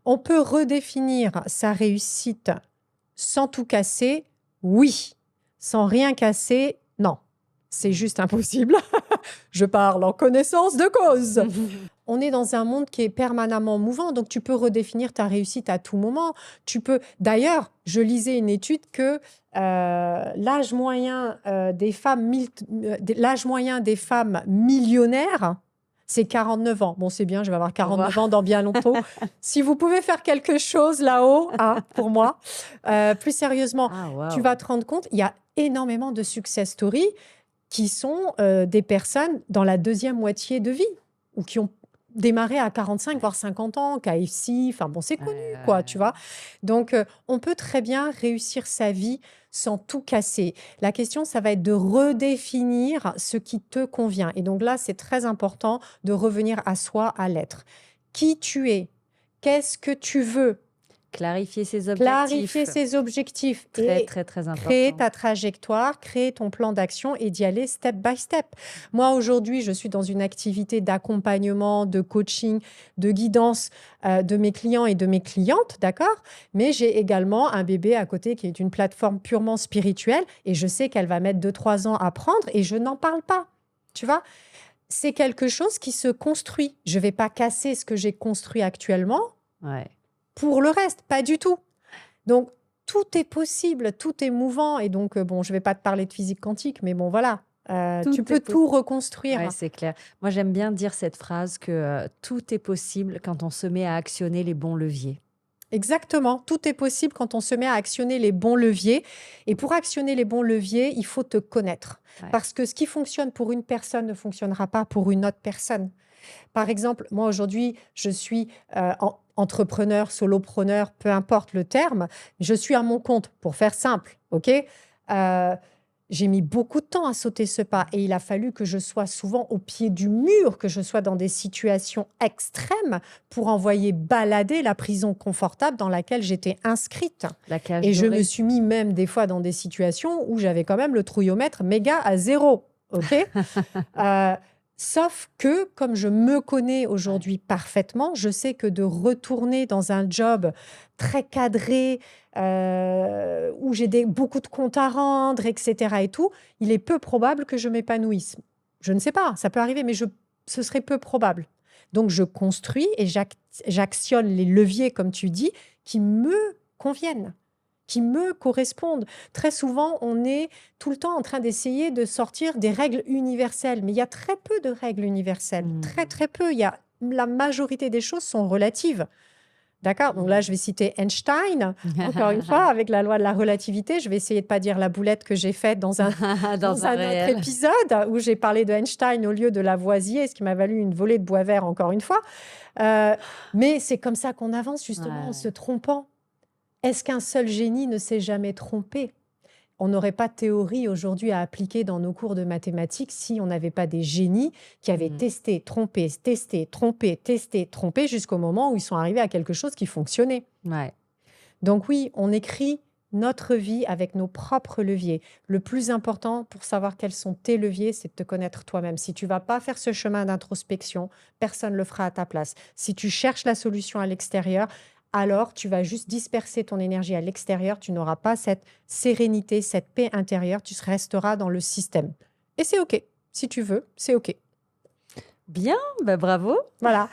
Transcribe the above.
On peut redéfinir sa réussite sans tout casser, oui. Sans rien casser, non. C'est juste impossible. Je parle en connaissance de cause. On est dans un monde qui est permanemment mouvant, donc tu peux redéfinir ta réussite à tout moment. Tu peux. D'ailleurs, je lisais une étude que l'âge moyen l'âge moyen des femmes millionnaires, c'est 49 ans. Bon, c'est bien, je vais avoir 49 ans dans bien longtemps. Si vous pouvez faire quelque chose là-haut, pour moi, plus sérieusement, tu vas te rendre compte, il y a énormément de success stories qui sont des personnes dans la deuxième moitié de vie ou qui ont démarré à 45, voire 50 ans, KFC, enfin bon, c'est connu, quoi, tu vois. Donc, on peut très bien réussir sa vie sans tout casser. La question, ça va être de redéfinir ce qui te convient. Et donc là, c'est très important de revenir à soi, à l'être. Qui tu es? Qu'est-ce que tu veux? Clarifier ses objectifs. Clarifier ses objectifs Très, et très, très créer important. ta trajectoire, créer ton plan d'action et d'y aller step by step. Moi, aujourd'hui, je suis dans une activité d'accompagnement, de coaching, de guidance de mes clients et de mes clientes, d'accord? Mais j'ai également un bébé à côté qui est une plateforme purement spirituelle et je sais qu'elle va mettre 2, 3 ans à prendre et je n'en parle pas, tu vois? C'est quelque chose qui se construit. Je ne vais pas casser ce que j'ai construit actuellement Ouais. pour le reste, pas du tout. Donc, tout est possible, tout est mouvant. Et donc, bon, je ne vais pas te parler de physique quantique, mais bon, voilà. Tu peux tout reconstruire. Ouais, c'est clair. Moi, j'aime bien dire cette phrase que tout est possible quand on se met à actionner les bons leviers. Exactement, tout est possible quand on se met à actionner les bons leviers. Et pour actionner les bons leviers, il faut te connaître. Ouais. Parce que ce qui fonctionne pour une personne ne fonctionnera pas pour une autre personne. Par exemple, moi aujourd'hui, je suis entrepreneur, solopreneur, peu importe le terme, je suis à mon compte, pour faire simple, ok. J'ai mis beaucoup de temps à sauter ce pas et il a fallu que je sois souvent au pied du mur, que je sois dans des situations extrêmes pour envoyer balader la prison confortable dans laquelle j'étais inscrite. La cage Et je dorée. me suis mis même des fois dans des situations où j'avais quand même le trouillomètre méga à 0, ok. Sauf que, comme je me connais aujourd'hui parfaitement, je sais que de retourner dans un job très cadré, où j'ai beaucoup de comptes à rendre, etc. et tout, il est peu probable que je m'épanouisse. Je ne sais pas, ça peut arriver, mais ce serait peu probable. Donc, je construis et j'actionne les leviers, comme tu dis, qui me conviennent, qui me correspondent. Très souvent, on est tout le temps en train d'essayer de sortir des règles universelles, mais il y a très peu de règles universelles, très très peu. La majorité des choses sont relatives. D'accord? Donc là, je vais citer Einstein, encore une fois, avec la loi de la relativité. Je vais essayer de ne pas dire la boulette que j'ai faite dans un autre épisode où j'ai parlé de Einstein au lieu de Lavoisier, ce qui m'a valu une volée de bois vert, encore une fois. Mais c'est comme ça qu'on avance, justement, en se trompant. Est-ce qu'un seul génie ne s'est jamais trompé? On n'aurait pas de théorie aujourd'hui à appliquer dans nos cours de mathématiques si on n'avait pas des génies qui avaient testé, trompé, jusqu'au moment où ils sont arrivés à quelque chose qui fonctionnait. Ouais. Donc oui, on écrit notre vie avec nos propres leviers. Le plus important pour savoir quels sont tes leviers, c'est de te connaître toi-même. Si tu vas pas faire ce chemin d'introspection, personne ne le fera à ta place. Si tu cherches la solution à l'extérieur, alors tu vas juste disperser ton énergie à l'extérieur. Tu n'auras pas cette sérénité, cette paix intérieure. Tu resteras dans le système. Et c'est OK. Si tu veux, c'est OK. Bien, bah bravo. Voilà.